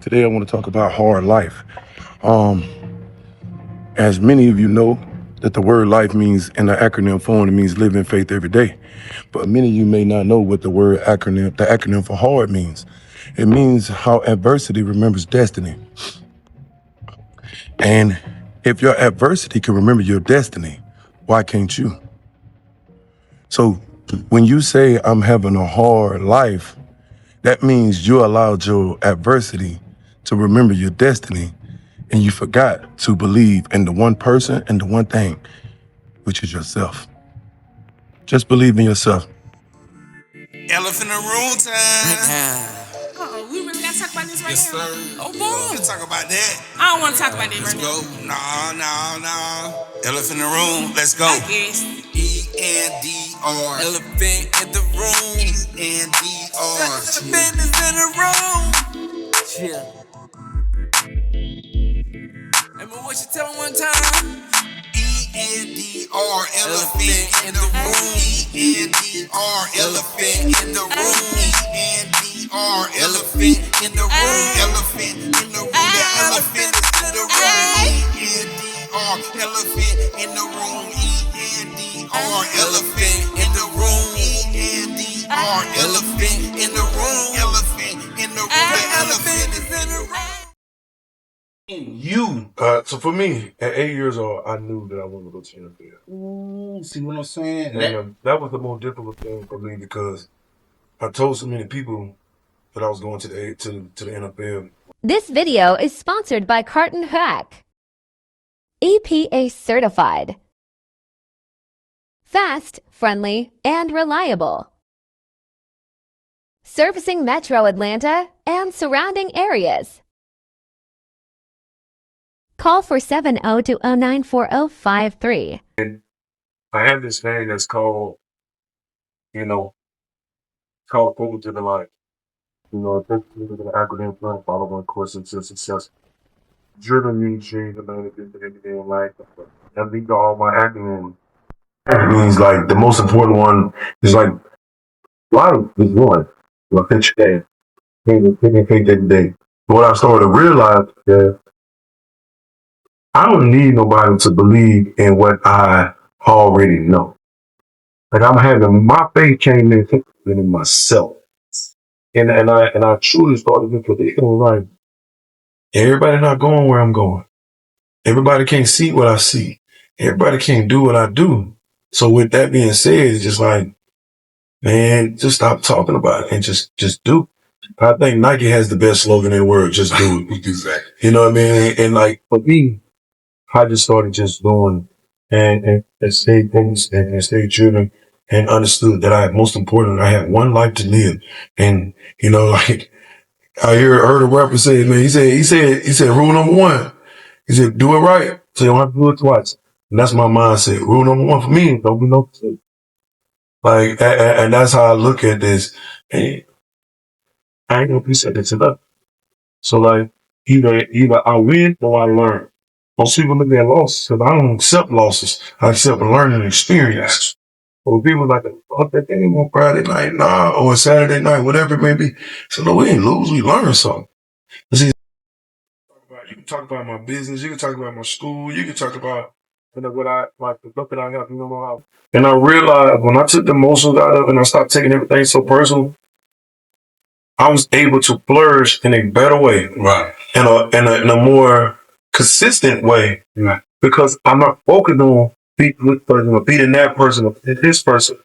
Today I want to talk about hard life. Um, as many of you know, that the word life means in the acronym form, it means living faith every day. But many of you may not know what the acronym for hard means. It means how adversity remembers destiny. And if your adversity can remember your destiny, why can't you? So when you say I'm having a hard life, that means you allowed your adversity to remember your destiny and you forgot to believe in the one person and the one thing, which is yourself. Just believe in yourself. Elephant in the room time. We really gotta talk about this right Yes, now. sir. Oh, boy. Let's talk about that. I don't want to talk about that Let's right go. now. No. Elephant in the room. Let's go. I guess. ENDR. Elephant in the room. ENDR. Elephant is in the room. Chill. Hey, man, what you tell me one time? ENDR. Elephant in the room. ENDR. Elephant in the room. ENDR. Elephant in the room. Elephant in the room. The elephant is in the room. ENDR. Elephant in the room. ENDR. Elephant in the room. ENDR. Elephant in the room. Elephant in the room. The elephant is in the room. So for me, at 8 years old, I knew that I wanted to go to the NFL. Ooh, see what I'm saying? And that was the most difficult thing for me because I told so many people that I was going to the NFL. This video is sponsored by Carton Hack. EPA certified. Fast, friendly, and reliable. Servicing Metro Atlanta and surrounding areas. Call for 702094053. I have this thing that's called Focus to the Life. Focus to the acronym plan, follow one course until success. Driven means change and everything in life. That leads to all my acronyms. It means like the most important one is like life is one. Like each day. Taking faith every day. What I started to realize is I don't need nobody to believe in what I already know. Like I'm having my faith came in myself. And I truly started to believe like everybody not going where I'm going. Everybody can't see what I see. Everybody can't do what I do. So with that being said, it's just like, man, just stop talking about it and just do. I think Nike has the best slogan in the world, just do it. Exactly. You know what I mean? And like for me, I just started just doing and stayed focused and stayed driven and understood that most important, I have one life to live. And, like I heard a rapper say, man, he said, rule number one. He said, do it right. So you don't have to do it twice. And that's my mindset. Rule number one for me, don't be no mistake. Like, and that's how I look at this. And I ain't gonna be second to that. So like, either I win or I learn. Most people look at losses, because I don't accept losses. I accept a learning experience. But people like, fuck that game on Friday night, or Saturday night, whatever it may be. So no, we didn't lose, we learned something. See, you can talk about my business, you can talk about my school, you can talk about what I like the book that I got, how. And I realized when I took the emotions out of it and I stopped taking everything so personal, I was able to flourish in a better way. Right. In a more consistent way. Right. Because I'm not focused on beating this person or beating that person or this person.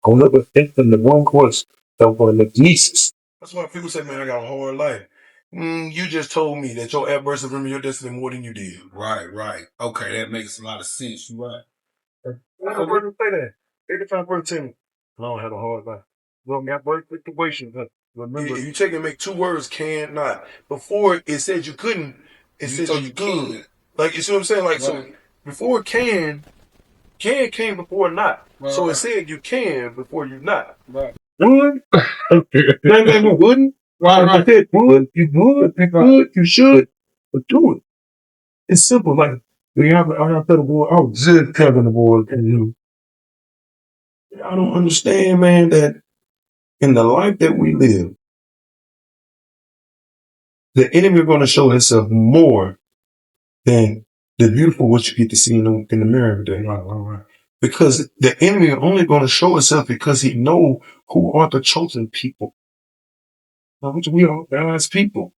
I'm looking at the one course that one of the nieces. That's why people say, man, I got a hard life. You just told me that your adversity remember your destiny more than you did. Right. Okay, that makes a lot of sense. You right. Why the person say that? Every time person tell me, I don't have a hard life. Well, got birth situations. Remember, if you take and make two words, can not. Before it said you couldn't, it said you could. Like, you see what I'm saying? Like, so before can came before not. So it said you can before you not. Right. Would? No, wouldn't. Right. I said would, you would, you should, but do it. It's simple. Like, I got to tell the boy, I was just telling the boy, and I don't understand, man, that in the life that we live, the enemy is going to show himself more than the beautiful what you get to see in the mirror every day. Right. Because the enemy is only going to show himself because he know who are the chosen people. We are God's people.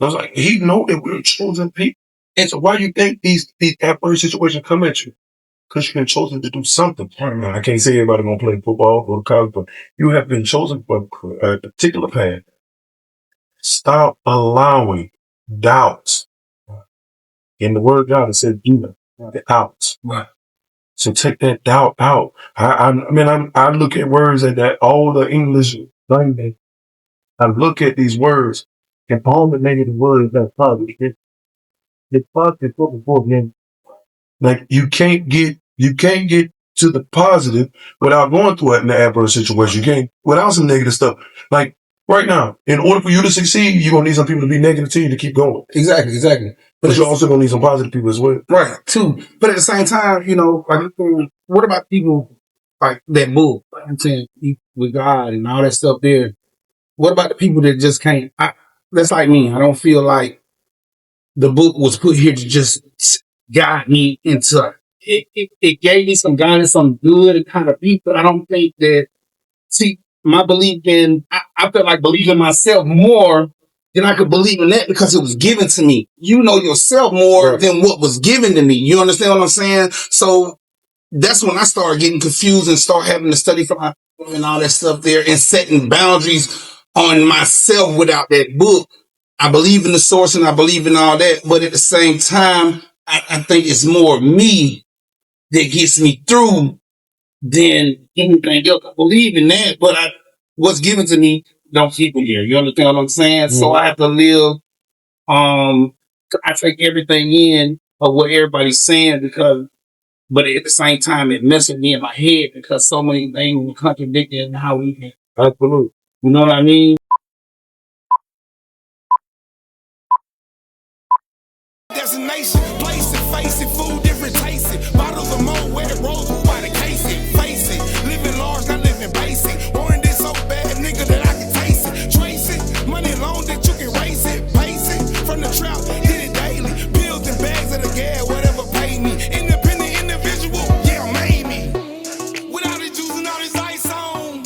I was like, he know that we're chosen people. And so why do you think these adverse situations come at you? Because you've been chosen to do something. I can't say everybody gonna play football or college, but you have been chosen for a particular path. Stop allowing doubts. In the word of God, it said, do the doubts. Right. So take that doubt out. I look at words at that all the English language. I look at these words and all the negative words that positive. It's positive before again. Like you can't get to the positive without going through an adverse situation. You can't without some negative stuff. Like right now, in order for you to succeed, you're gonna need some people to be negative to you to keep going. Exactly. But you're also gonna need some positive people as well. Right, too. But at the same time, like, what about people like that move? Like I'm saying, with God and all that stuff there. What about the people that just can't? That's like me. I don't feel like the book was put here to just guide me into it. It gave me some guidance, some good and kind of deep, but I don't think that, see, my belief in, I felt like believing myself more than I could believe in that because it was given to me. You know yourself more than what was given to me. You understand what I'm saying? So that's when I started getting confused and start having to study for my and all that stuff there and setting boundaries on myself without that book. I believe in the source and I believe in all that, but at the same time, I think it's more me that gets me through than anything else. I believe in that, but what's given to me don't keep me here. You understand what I'm saying? Mm-hmm. So I have to live. I take everything in of what everybody's saying but at the same time, it messes me in my head because so many things were contradicting how we can. Absolutely. You know what I mean? Destination, place it, face it, food, different tastes it. Bottles of more, where it rolls, by the case it. Face it, living large, not living basic. Wanting this so bad, nigga, that I can taste it. Trace it, money long that you can raise it. Pace it, from the trap, did it daily. Bills and bags of the gas, whatever paid me. Independent individual, yeah, made me. Without it juicing all this ice on.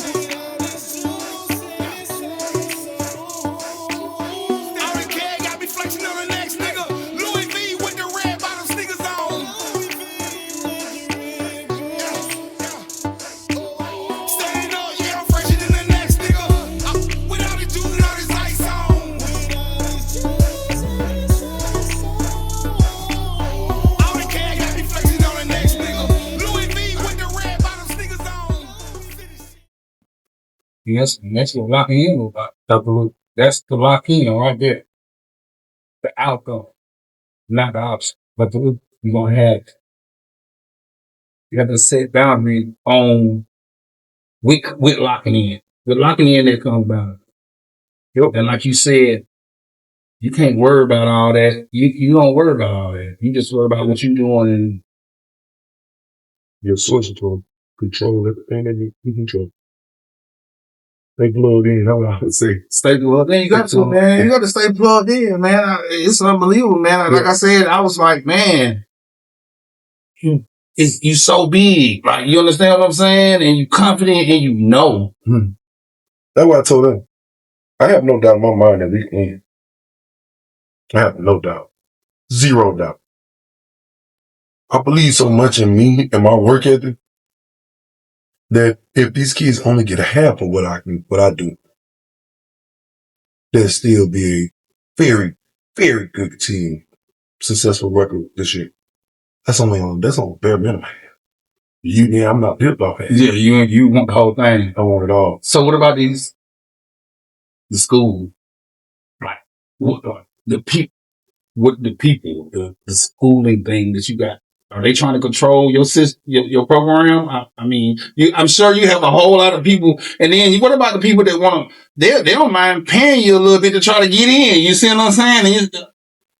All the cash got me flexing on the next nigga. Louis V with the red bottom sneakers on. Standing up, yeah, I'm fresher than the next nigga. Without it juicing all this ice on. All the cash got me flexing on the next nigga. Louis V with the red bottom sneakers on. Yes, and that's what locking in about. That's the lock in right there. The outcome, not the option. But you're gonna have, you have to set boundaries on with locking in. With locking in, there comes boundaries. And like you said, you can't worry about all that. You don't worry about all that. You just worry about what you're doing and Your source to control everything that you control. Stay plugged in. That's what I would say. stay plugged in. You got to, man. You got to stay plugged in, man. It's unbelievable, man. Like I said, I was like, man, you so big. Like, you understand what I'm saying? And you confident and you know. That's why I told them. I have no doubt in my mind that we can. I have no doubt. Zero doubt. I believe so much in me and my work ethic that if these kids only get a half of what I do, they'll still be a very, very good team, successful record this year. That's on bare minimum. I'm not built off that. Yeah, you want the whole thing. I want it all. So what about the school? Like, the people, the schooling thing that you got? Are they trying to control your system, your program? I mean, I'm sure you have a whole lot of people. And then what about the people that want to, they don't mind paying you a little bit to try to get in. You see what I'm saying? And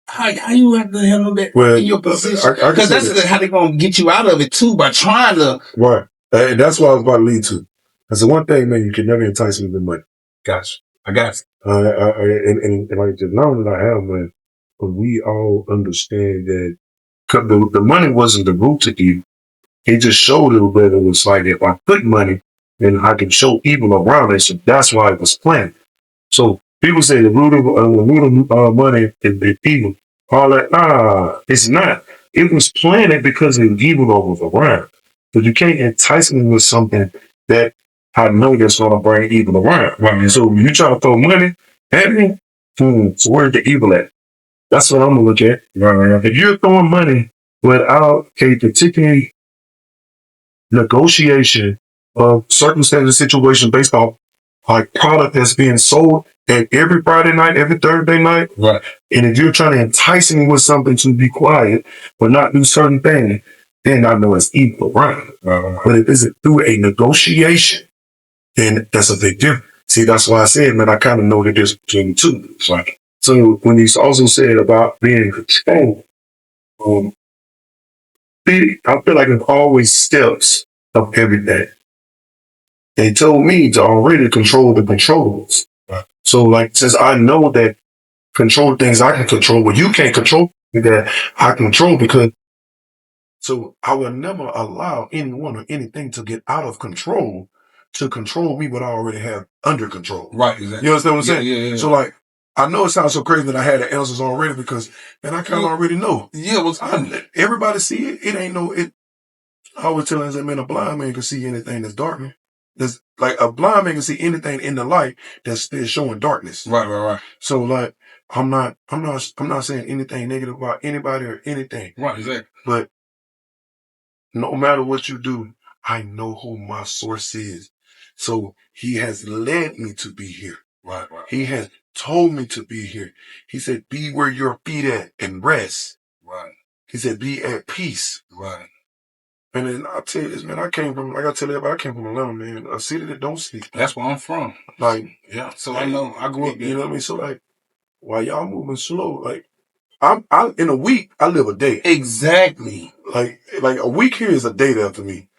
how you have to handle that in your position? Because that's how they're going to get you out of it too, by trying to. Right. And that's what I was about to lead to. That's the one thing, man, you can never entice me with money. Gotcha. I got you. And like the knowledge that I have, man, but we all understand that the money wasn't the root to evil. It just showed it that it was like if I put money, then I can show evil around it. So that's why it was planned. So people say the root of money is evil. All that, it's not. It was planted because of evil that was around. But you can't entice me with something that I know that's going to bring evil around. Right. So when you try to throw money at me, so where's the evil at? That's what I'm going to look at. Right. If you're throwing money without a particular negotiation of circumstances, situation based off like product that's being sold at every Friday night, every Thursday night. Right. And if you're trying to entice me with something to be quiet but not do certain things, then I know it's evil, right? But if it's through a negotiation, then that's a big difference. See, that's why I said, man, I kind of know the difference between the two. Right. So when he's also said about being controlled, I feel like it's always steps of everything. They told me to already control the controls. Right. So, like, since I know that control things I can control, what you can't control, that I control because. So I will never allow anyone or anything to get out of control to control me, what I already have under control. Right, exactly. You understand what I'm saying? Yeah. So, like, I know it sounds so crazy that I had the answers already because, man, I kind of already know. Yeah, everybody see it. It ain't no. I always tell them, man, a blind man can see anything that's dark. There's like a blind man can see anything in the light that's still showing darkness. Right. So like, I'm not saying anything negative about anybody or anything. Right, exactly. But no matter what you do, I know who my source is. So he has led me to be here. Right. He has told me to be here. He said, be where your feet at and rest. Right. He said, be at peace. Right. And then I'll tell you this, man, like I tell everybody, I came from Atlanta, man, a city that don't sleep. That's where I'm from. Like, yeah. So I know, I grew up there. You know what I mean? So like, while y'all moving slow, like, I'm in a week, I live a day. Exactly. Like a week here is a day there for me.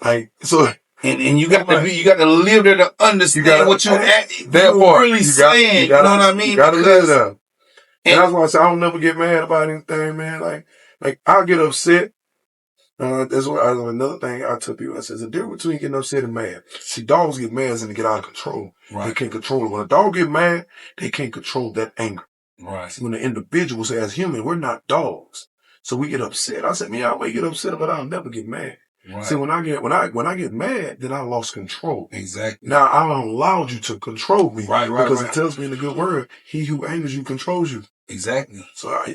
Like, so. And you got to you got to live there to understand what you're really saying. You know what I mean? You got to live there. And that's why I say I don't never get mad about anything, man. Like I'll get upset. That's what another thing I tell people. I said, the difference between getting upset and mad. See, dogs get mad and they get out of control. Right. They can't control it. When a dog get mad, they can't control that anger. Right. See, when the individuals, as human, we're not dogs. So we get upset. I said, man, I may get upset, but I'll never get mad. Right. See, when I get mad, then I lost control. Exactly. Now I allowed you to control me. Right. Because it tells me in the good word, he who angers you controls you. Exactly. So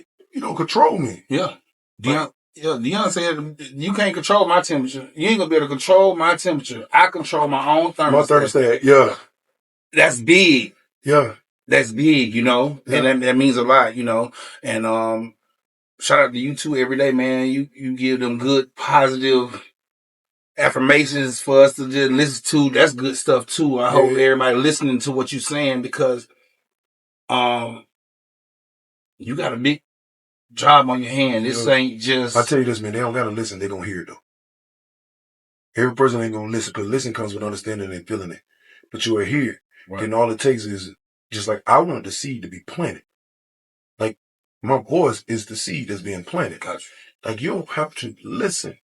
control me. Yeah. Deion said, you can't control my temperature. You ain't gonna be able to control my temperature. I control my own thermostat. My thermostat, yeah. That's big. Yeah. That's big, Yeah. And that means a lot, And shout out to you too every day, man. You give them good, positive affirmations for us to just listen to. That's good stuff too. I hope everybody listening to what you're saying because you got a big job on your hand. This ain't just. I tell you this, man. They don't gotta listen. They gonna hear it though. Every person ain't gonna listen because listen comes with understanding and feeling it. But you are here, right. And all it takes is just like I want the seed to be planted. Like my voice is the seed that's being planted. Gotcha. Like you don't have to listen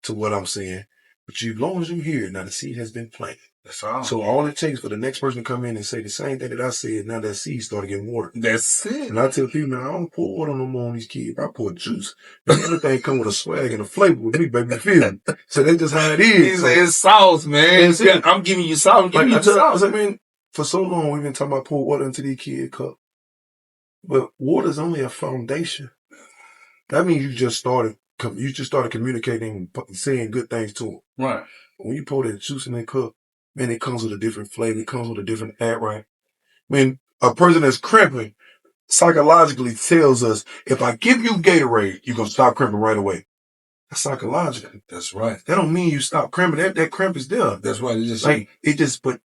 to what I'm saying, but as long as you hear, now the seed has been planted. That's all. So all it takes for the next person to come in and say the same thing that I said, now that seed started getting watered. That's it. And I tell people, man, I don't pour water no more on these kids. I pour juice. And everything come with a swag and a flavor with me, baby. Feel me? So that's just how it is. It's sauce, man. I'm giving you sauce. I'm giving you sauce. I mean, for so long we've been talking about pour water into these kids' cup. But water is only a foundation. That means you just started communicating and saying good things to them. Right. When you pour that juice in that cup, man, it comes with a different flavor. It comes with a different act, right? When a person that's cramping psychologically tells us, if I give you Gatorade, you're going to stop cramping right away. That's psychological. That's right. That don't mean you stop cramping. That cramp is there. That's right. But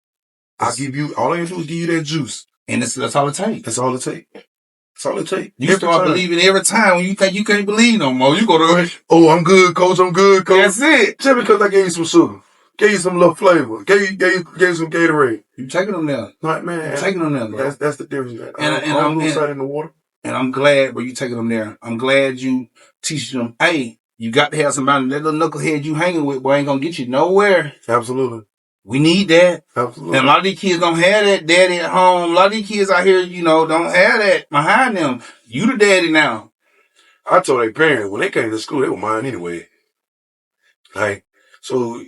I give you, all I have to do is give you that juice. And that's all it takes. That's all it takes. That's all it takes. You start believing every time when you think you can't believe no more. You go to, oh, I'm good, coach. I'm good, coach. That's it. Just because I gave you some sugar. gave you some little flavor. Gave you some Gatorade. You taking them there. Like, man. You taking them there, bro. That's the difference, man. And I'm lose sight in the water. And I'm glad, bro, you taking them there. I'm glad you teaching them, hey, you got to have somebody, that little knucklehead you hanging with, boy, ain't gonna get you nowhere. Absolutely. We need that. Absolutely. And a lot of these kids don't have that daddy at home. A lot of these kids out here, don't have that behind them. You the daddy now. I told their parents, when they came to school, they were mine anyway. Like, so,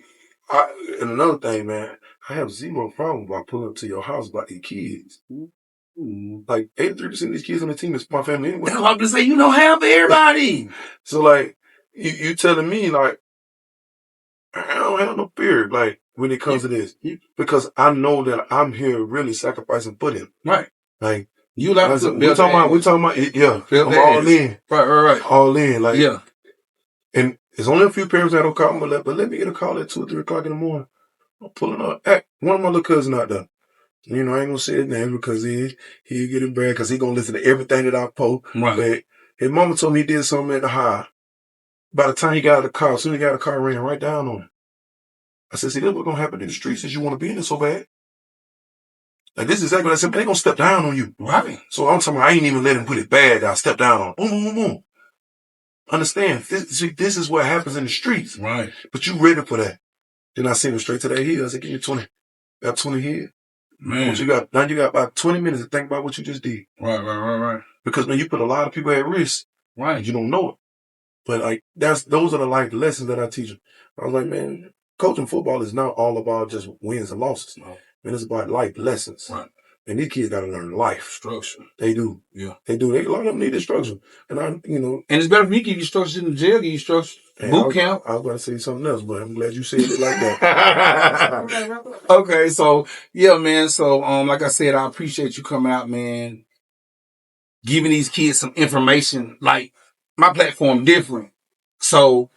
and another thing, man, I have zero problem about pulling up to your house about these kids. Mm-hmm. Like, 83% of these kids on the team is my family anyway. That's what I'm gonna say. You don't have everybody. So, like, you telling me, like, I don't have no fear, like, when it comes to this. Because I know that I'm here really sacrificing for them. Right. Like, you like we're talking about, yeah, I'm all in. Right. All in, like, yeah. And there's only a few parents that don't call me, but let me get a call at 2 or 3 o'clock in the morning. I'm pulling up. Hey, one of my little cousins out there. I ain't gonna say his name because he'll get it bad because he gonna listen to everything that I post. Right. But his mama told me he did something at the high. By the time he got out of the car, as soon as he got out of the car, ran right down on him. I said, see, this is what's gonna happen in the streets since you want to be in it so bad. Like, this is exactly what I said, they gonna step down on you. Right. So I'm talking about, I ain't even let him put it bad. I stepped down on him. Boom, boom, boom, boom. Understand, this is what happens in the streets. Right. But you ready for that. Then I sent him straight to that hill. I said, give me 20. Got 20 here. Man. Now you got about 20 minutes to think about what you just did. Right. Because, man, you put a lot of people at risk. Right. You don't know it. But, like, those are the life lessons that I teach them. I was like, man, coaching football is not all about just wins and losses. No. Man, it's about life lessons. Right. And these kids got to learn life. Structure. They do. Yeah. They do. A lot of them need the structure. And And it's better for me to give you structure in the jail, give you structure. Boot camp. I was going to say something else, but I'm glad you said it like that. Okay, so, yeah, man. So, like I said, I appreciate you coming out, man. Giving these kids some information. Like, my platform different. So,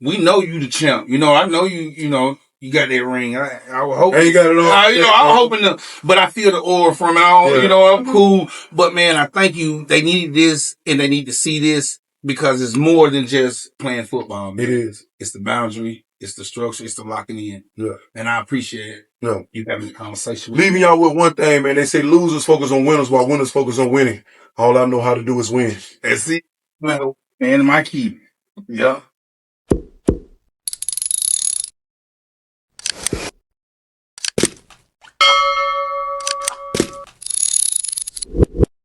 we know you the champ. I know you got that ring. I would hope. And you got it all. I'm hoping but I feel the aura from it. I'm cool. But man, I thank you. They need this and they need to see this because it's more than just playing football, man. It is. It's the boundary. It's the structure. It's the locking in. Yeah. And I appreciate you having a conversation with Leaving y'all with one thing, man. They say losers focus on winners while winners focus on winning. All I know how to do is win. That's it. Man, my key. Yeah.